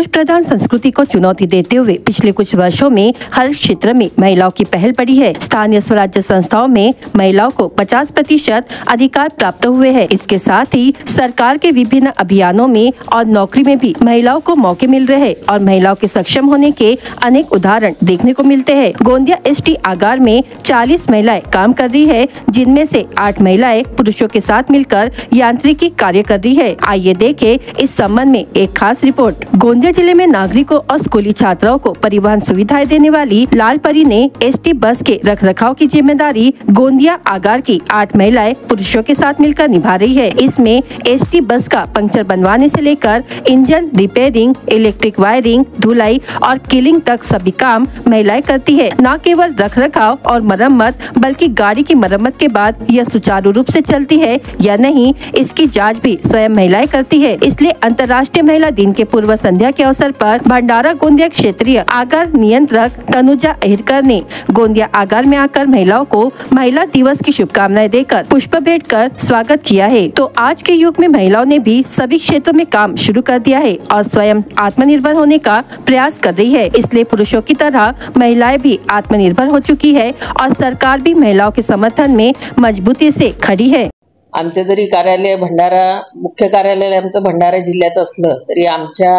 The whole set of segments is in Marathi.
पुरुष प्रधान संस्कृति को चुनौती देते हुए पिछले कुछ वर्षों में हर क्षेत्र में महिलाओं की पहल बढ़ी है। स्थानीय स्वराज्य संस्थाओं में महिलाओं को 50% अधिकार प्राप्त हुए हैं। इसके साथ ही सरकार के विभिन्न अभियानों में और नौकरी में भी महिलाओं को मौके मिल रहे हैं और महिलाओं के सक्षम होने के अनेक उदाहरण देखने को मिलते हैं। गोंदिया एसटी आगार में 40 महिलाएं काम कर रही है, जिनमें से 8 महिलाएं पुरुषों के साथ मिलकर यांत्रिकी कार्य कर रही है। आइए देखें इस संबंध में एक खास रिपोर्ट। गोंदिया जिले में नागरिकों और स्कूली छात्राओं को परिवहन सुविधाएं देने वाली लालपरी ने एसटी बस के रखरखाव की जिम्मेदारी गोंदिया आगार की 8 महिलाएं पुरुषों के साथ मिलकर निभा रही है। इसमें एसटी बस का पंक्चर बनवाने से लेकर इंजन रिपेयरिंग, इलेक्ट्रिक वायरिंग, धुलाई और किलिंग तक सभी काम महिलाएं करती है। न केवल रखरखाव और मरम्मत बल्कि गाड़ी की मरम्मत के बाद यह सुचारू रूप से चलती है या नहीं, इसकी जाँच भी स्वयं महिलाएं करती है। इसलिए अंतर्राष्ट्रीय महिला दिन के पूर्व संध्या के अवसर पर भंडारा गोंदिया क्षेत्रीय आगार नियंत्रक तनुजा अहिरकर ने गोंदिया आगार में आकर महिलाओं को महिला दिवस की शुभकामनाएं देकर पुष्प भेंट कर स्वागत किया है। तो आज के युग में महिलाओं ने भी सभी क्षेत्रों में काम शुरू कर दिया है और स्वयं आत्मनिर्भर होने का प्रयास कर रही है। इसलिए पुरुषों की तरह महिलाएं भी आत्मनिर्भर हो चुकी है और सरकार भी महिलाओं के समर्थन में मजबूती से खड़ी है। आमचे जरी कार्यालय भंडारा मुख्य कार्यालय आमचं भंडारा जिल्ह्यात असलं तरी आमच्या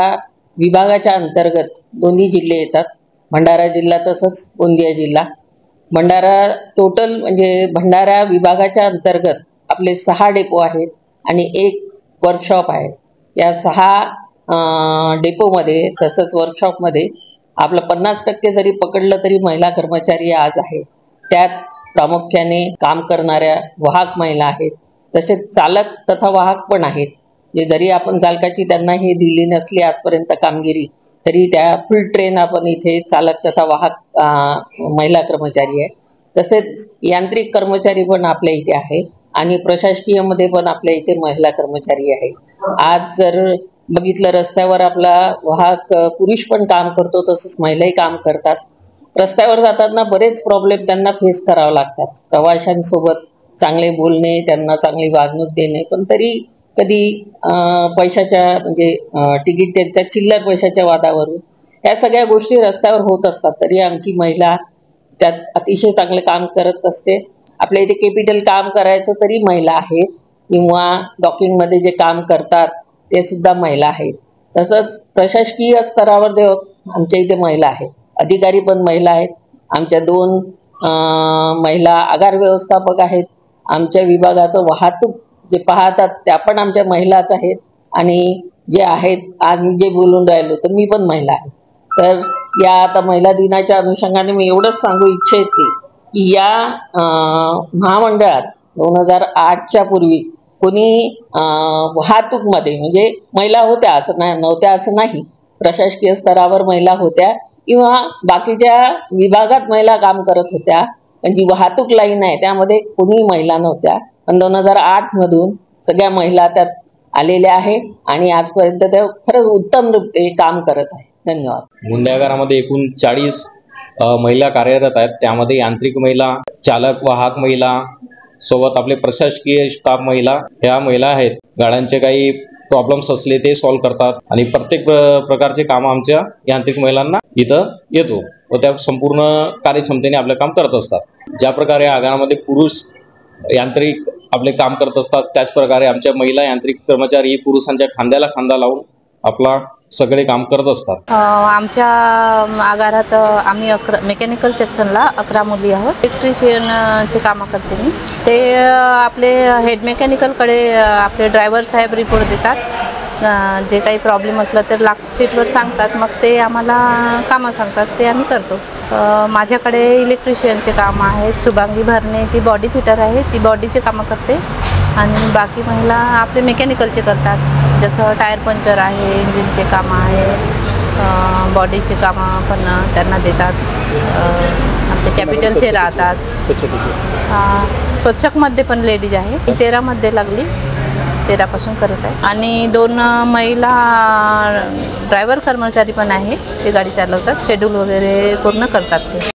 विभागाच्या अंतर्गत दोन्ही जिल्हे येतात। भंडारा जिल्हा तसंच गोंदिया जिल्हा। भंडारा टोटल म्हणजे भंडारा विभागाच्या अंतर्गत आपले 6 डेपो आहेत आणि 1 वर्कशॉप आहे। या 6 डेपोमध्ये तसंच वर्कशॉपमध्ये आपलं 50% जरी पकडलं तरी महिला कर्मचारी आज आहे। त्यात प्रामुख्याने काम करणाऱ्या वाहक महिला आहेत, तसेच चालक तथा वाहक पण आहेत। जे जरी आपण चालकाची त्यांना हे दिली नसली आजपर्यंत कामगिरी, तरी त्या फुल ट्रेन आपण इथे चालक तथा वाहक महिला कर्मचारी आहे। तसेच यांत्रिक कर्मचारी पण आपल्या इथे आहे आणि प्रशासकीय मध्ये पण आपल्या इथे महिला कर्मचारी आहे। आज जर बघितलं रस्त्यावर आपला वाहक पुरुष पण काम करतो, तसंच महिलाही काम करतात। रस्त्यावर जाताना बरेच प्रॉब्लेम त्यांना फेस करावे लागतात। प्रवाशांसोबत चांगले बोलणे, त्यांना चांगली वागणूक देणे, पण तरी कधी पैशाच्या म्हणजे तिकीट त्यांच्या चिल्लर पैशाच्या वादावरून या सगळ्या गोष्टी रस्त्यावर होत असतात। तरी आमची महिला त्यात अतिशय चांगले काम करत असते। आपल्या इथे कॅपिटल काम करायचं तरी महिला आहेत किंवा डॉकिंग मध्ये जे काम करतात ते सुद्धा महिला आहेत। तसंच प्रशासकीय स्तरावर जे आमच्या इथे महिला आहेत, अधिकारी पण महिला आहेत। आमच्या 2 महिला आगार व्यवस्थापक आहेत। आमच्या विभागाचं वाहतूक जे पाहतात त्या पण आमच्या महिलाच आहेत आणि जे आहेत आज जे बोलून राहिलो तर मी पण महिला आहे। तर या आता महिला दिनाच्या अनुषंगाने मी एवढंच सांगू इच्छिते की या महामंडळात 2008च्या पूर्वी कोणी वाहतूकमध्ये म्हणजे महिला होत्या असं नव्हत्या असं नाही, प्रशासकीय स्तरावर महिला होत्या किंवा बाकीच्या विभागात महिला काम करत होत्या, पण जी वाहतूक लाईन आहे त्यामध्ये कोणी महिला नव्हत्या। पण 2008 मधून सगळ्या महिला त्यात आलेल्या आहे आणि आजपर्यंत त्या खरंच उत्तम रूपे काम करत आहे। धन्यवाद। गोंदिया आगारामध्ये एकूण 40 महिला कार्यरत आहेत। त्यामध्ये यांत्रिक महिला, चालक वाहक महिला, सोबत आपले प्रशासकीय स्टाफ महिला ह्या महिला आहेत। गाड्यांचे काही प्रॉब्लेम्स असले ते सॉल्व्ह करतात आणि प्रत्येक प्रकारचे काम आमच्या यांत्रिक महिलांना इथं येतो व त्या संपूर्ण कार्यक्षमतेने आपले काम करत असतात। ज्या प्रकारे आगारामध्ये पुरुष यांत्रिक आपले काम करत असतात, त्याच प्रकारे आमच्या महिला यांत्रिक कर्मचारी पुरुषांच्या खांद्याला खांदा लावून आपला सगळे काम करत असतात। आमच्या आगारात आम्ही मेकॅनिकल सेक्शनला 11 मुली आहोत। इलेक्ट्रिशियनचे काम करते मी। ते आपले हेड मेकॅनिकलकडे आपले ड्रायव्हर साहेब रिपोर्ट देतात। जे काही प्रॉब्लेम असला तर लास्ट सीटवर सांगतात, मग ते आम्हाला कामं सांगतात, ते आम्ही करतो। माझ्याकडे इलेक्ट्रिशियनचे काम आहेत। शुभांगी भरणे ती बॉडी फिटर आहे, ती बॉडीचे कामं करते आणि बाकी महिला आपले मेकॅनिकलचे करतात, जसं टायर पंक्चर आहे, इंजिनचे कामं आहे, बॉडीचे कामं पण त्यांना देतात। आपले कॅपिटलचे राहतात। स्वच्छकमध्ये पण लेडीज आहे। 13 मध्ये लागली, 13 पासून करत आहे आणि 2 महिला ड्रायव्हर कर्मचारी पण आहे, ते गाडी चालवतात, शेड्यूल वगैरे पूर्ण करतात ते।